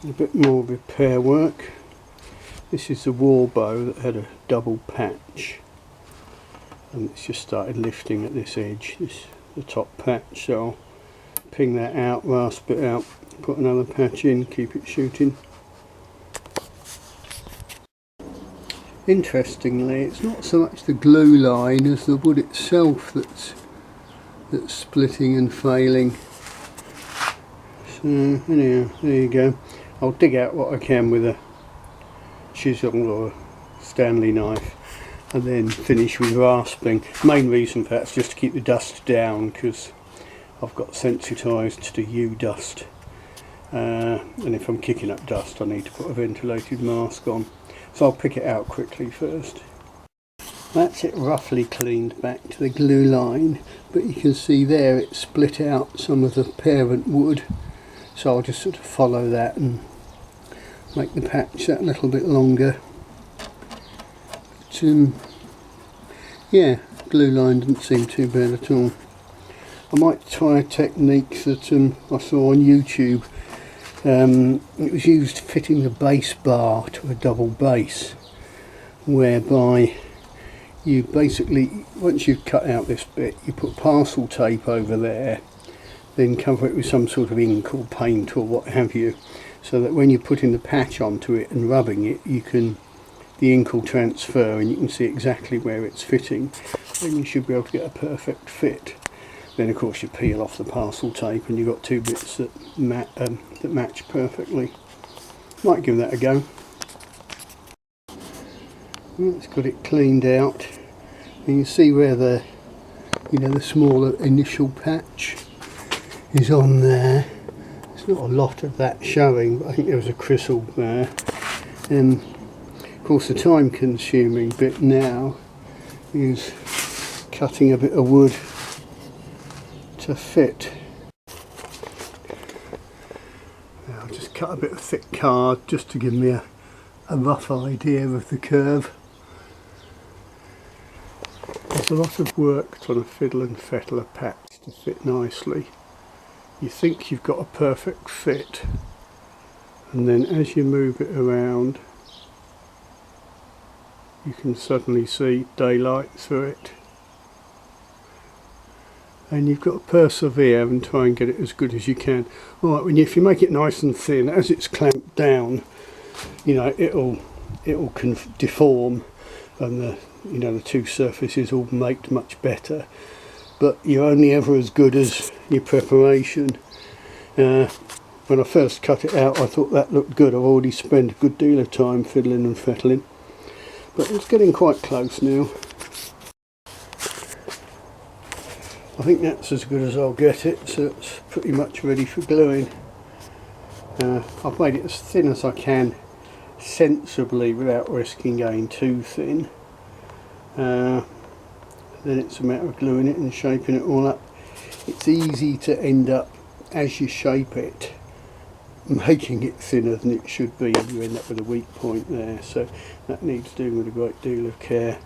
A bit more repair work. This is the wall bow that had a double patch, and it's just started lifting at this edge, the top patch, so I'll ping that out, rasp it out, put another patch in, keep it shooting. Interestingly, it's not so much the glue line as the wood itself that's splitting and failing. So anyhow, there you go. I'll dig out what I can with a chisel or a Stanley knife and then finish with rasping. Main reason for that is just to keep the dust down, because I've got sensitised to U dust, and if I'm kicking up dust I need to put a ventilated mask on, so I'll pick it out quickly first. That's it roughly cleaned back to the glue line, but you can see there it split out some of the parent wood, so I'll just sort of follow that and make the patch that little bit longer. But, yeah, glue line didn't seem too bad at all. I might try a technique that I saw on YouTube. It was used fitting the bass bar to a double bass, whereby you basically, once you've cut out this bit, you put parcel tape over there, then cover it with some sort of ink or paint or what have you, so that when you're putting the patch onto it and rubbing it, the ink will transfer and you can see exactly where it's fitting, and you should be able to get a perfect fit. Then of course you peel off the parcel tape and you've got two bits that match perfectly. Might give that a go. Let's got it cleaned out. And you can see where the smaller initial patch is on there. There's not a lot of that showing, but I think there was a chisel there. And of course the time consuming bit now is cutting a bit of wood to fit. I'll just cut a bit of thick card just to give me a rough idea of the curve. There's a lot of work trying to fiddle and fettle a patch to fit nicely. You think you've got a perfect fit, and then as you move it around you can suddenly see daylight through it. And you've got to persevere and try and get it as good as you can. Alright, if you make it nice and thin, as it's clamped down, it'll deform, and the two surfaces will make much better. But you're only ever as good as your preparation. When I first cut it out, I thought that looked good. I've already spent a good deal of time fiddling and fettling, but it's getting quite close now. I think that's as good as I'll get it, so it's pretty much ready for gluing. I've made it as thin as I can, sensibly, without risking going too thin. Then it's a matter of gluing it and shaping it all up. It's easy to end up, as you shape it, making it thinner than it should be, and you end up with a weak point there, so that needs doing with a great deal of care.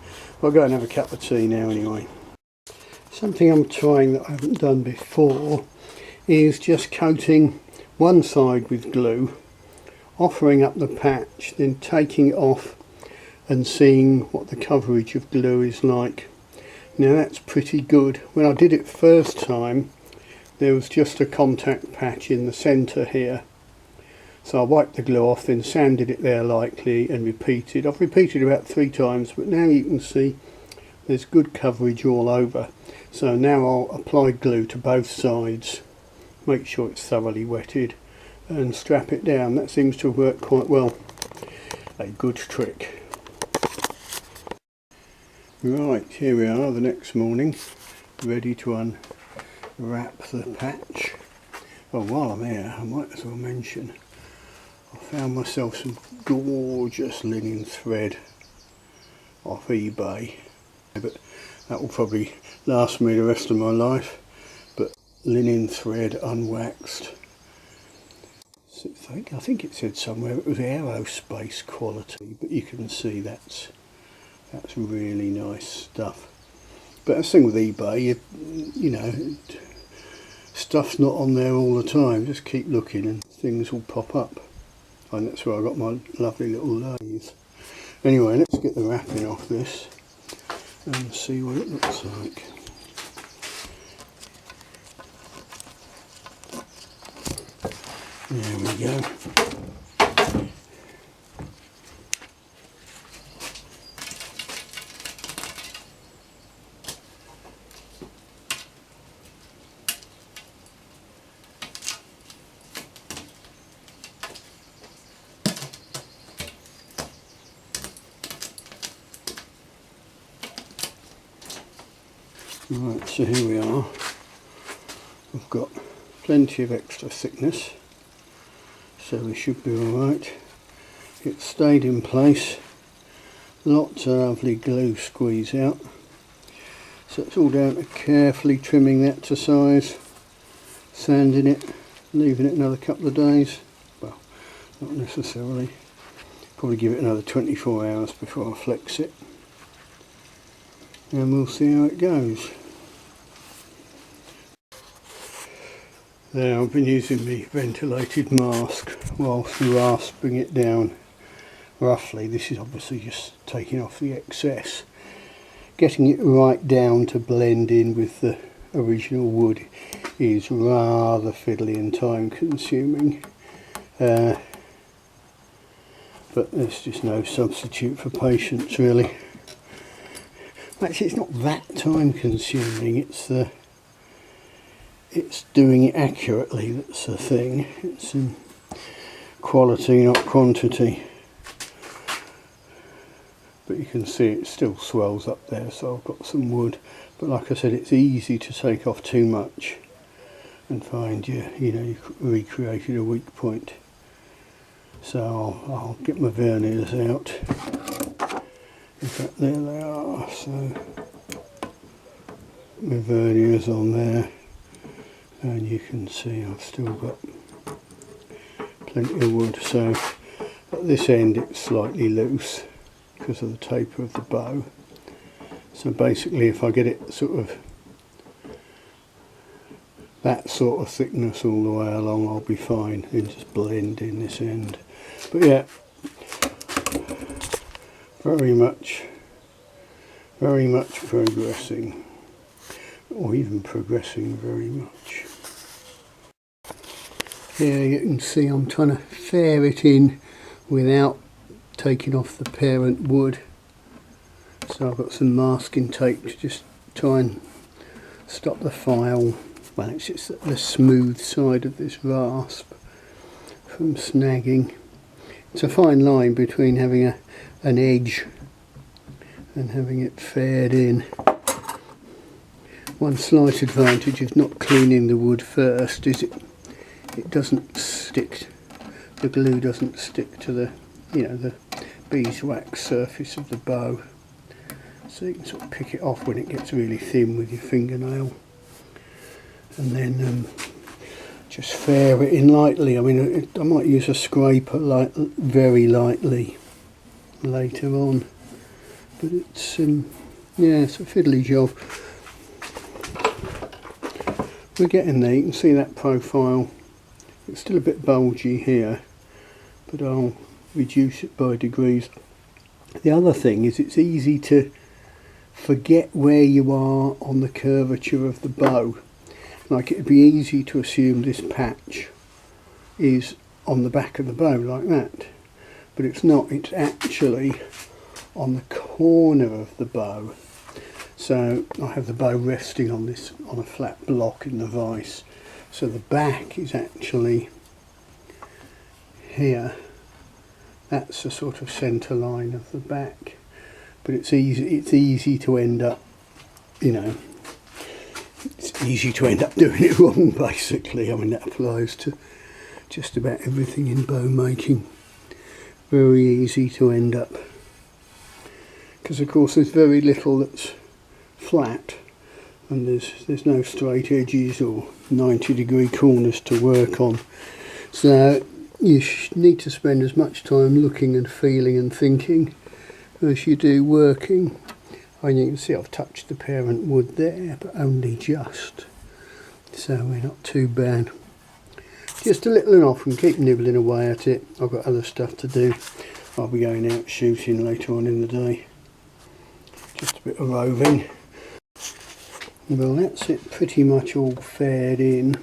I'll go and have a cup of tea now anyway. Something I'm trying that I haven't done before is just coating one side with glue, offering up the patch, then taking it off and seeing what the coverage of glue is like. Now that's pretty good. When I did it first time, there was just a contact patch in the centre here. So I wiped the glue off, then sanded it there lightly and repeated. I've repeated about 3 times, but now you can see there's good coverage all over. So now I'll apply glue to both sides, make sure it's thoroughly wetted, and strap it down. That seems to have worked quite well. A good trick. Right, here we are the next morning, ready to unwrap the patch. Well, while I'm here, I might as well mention I found myself some gorgeous linen thread off eBay, but that will probably last me the rest of my life. But linen thread unwaxed. So I think it said somewhere it was aerospace quality, but you can see that's really nice stuff. But the thing with eBay, you know, stuff's not on there all the time. Just keep looking and things will pop up. and that's where I got my lovely little lathe. Anyway, let's get the wrapping off this and see what it looks like. There we go. Right, so here we are. We've got plenty of extra thickness, so we should be alright. It stayed in place. Lots of lovely glue squeeze out. So it's all down to carefully trimming that to size, sanding it, leaving it another couple of days. Well, not necessarily. Probably give it another 24 hours before I flex it. And we'll see how it goes. Now I've been using the ventilated mask whilst rasping it down roughly. This is obviously just taking off the excess. Getting it right down to blend in with the original wood is rather fiddly and time consuming. But there's just no substitute for patience really. Actually, it's not that time consuming, it's doing it accurately that's the thing. It's quality, not quantity. But you can see it still swells up there, so I've got some wood. But like I said, it's easy to take off too much and find you've recreated a weak point. So I'll get my verniers out. In fact, there they are. So my verniers on there, and you can see I've still got plenty of wood. So at this end it's slightly loose because of the taper of the bow. So basically, if I get it sort of that sort of thickness all the way along, I'll be fine and just blend in this end. But yeah, very much progressing, or even progressing very much. Here you can see I'm trying to fair it in without taking off the parent wood. So I've got some masking tape to just try and stop the file, well, it's just the smooth side of this rasp from snagging. It's a fine line between having an edge and having it faired in. One slight advantage of not cleaning the wood first is it doesn't stick, the glue doesn't stick to the the beeswax surface of the bow, so you can sort of pick it off when it gets really thin with your fingernail, and then just fair it in lightly. I mean, I might use a scraper very lightly later on, but it's it's a fiddly job. We're getting there. You can see that profile. It's still a bit bulgy here, but I'll reduce it by degrees. The other thing is it's easy to forget where you are on the curvature of the bow. Like, it'd be easy to assume this patch is on the back of the bow like that, but it's not. It's actually on the corner of the bow. So I have the bow resting on a flat block in the vise, so the back is actually here. That's the sort of centre line of the back, but it's easy to end up, it's easy to end up doing it wrong, basically. I mean, that applies to just about everything in bow making. Very easy to end up, because of course there's very little that's flat, and there's no straight edges or 90-degree corners to work on. So you need to spend as much time looking and feeling and thinking as you do working. And you can see I've touched the parent wood there, but only just, so we're not too bad. just a little and often, keep nibbling away at it. I've got other stuff to do. I'll be going out shooting later on in the day. Just a bit of roving. Well, that's it pretty much all fared in.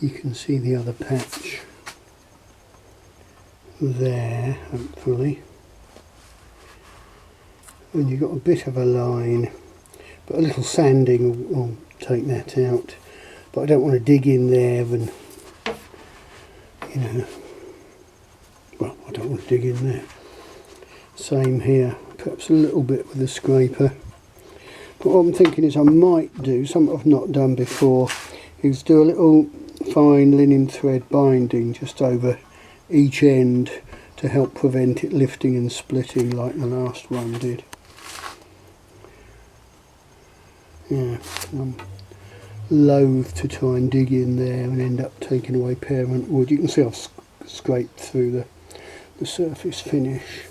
You can see the other patch there, hopefully. And you've got a bit of a line, but a little sanding will take that out. But I don't want to dig in there and, you know, well, I don't want to dig in there. Same here, perhaps a little bit with the scraper. But what I'm thinking is I might do, something I've not done before, is do a little fine linen thread binding just over each end to help prevent it lifting and splitting like the last one did. Yeah, I'm loath to try and dig in there and end up taking away parent wood. You can see I've scraped through the surface finish,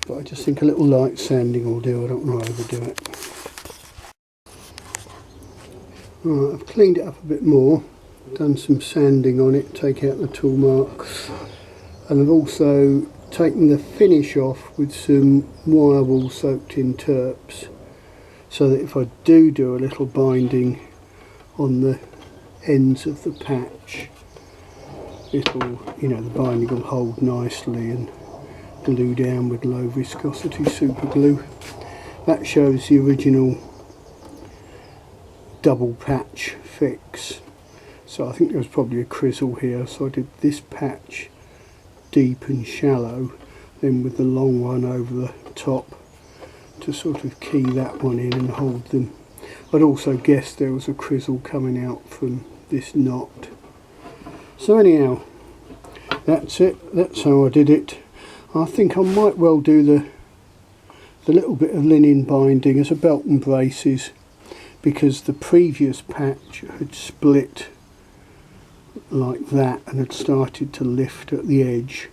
but I just think a little light sanding will do. I don't want to overdo it. Right, I've cleaned it up a bit more, done some sanding on it, take out the tool marks, and I've also taken the finish off with some wire wool soaked in terps, so that if I do a little binding on the ends of the patch, it'll, you know, the binding will hold nicely and glue down with low viscosity super glue. That shows the original double patch fix. So I think there was probably a crizzle here, so I did this patch deep and shallow, then with the long one over the top to sort of key that one in and hold them. I'd also guessed there was a crizzle coming out from this knot. So anyhow, that's it, that's how I did it. I think I might well do the little bit of linen binding as a belt and braces, because the previous patch had split like that and had started to lift at the edge.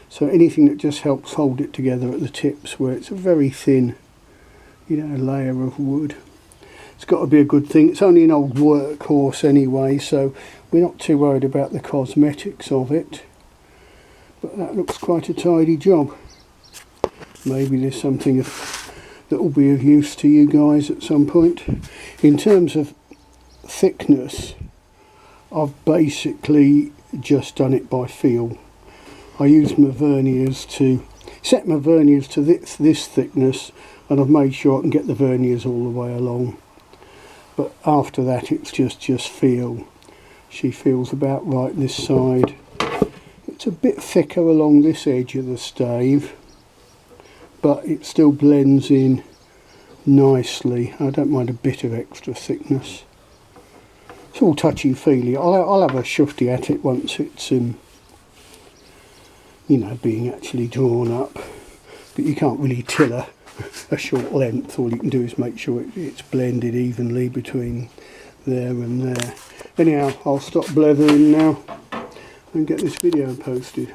So anything that just helps hold it together at the tips where it's a very thin, you know, layer of wood. It's got to be a good thing. It's only an old workhorse anyway, so we're not too worried about the cosmetics of it. But that looks quite a tidy job. Maybe there's something that will be of use to you guys at some point. In terms of thickness, I've basically just done it by feel. I use my verniers to set my verniers to this thickness, and I've made sure I can get the verniers all the way along. But after that it's just feel. She feels about right this side. It's a bit thicker along this edge of the stave, but it still blends in nicely. I don't mind a bit of extra thickness. It's all touchy-feely. I'll have a shufty at it once it's you know, being actually drawn up. But you can't really till a short length. All you can do is make sure it's blended evenly between there and there. Anyhow, I'll stop blethering now and get this video posted.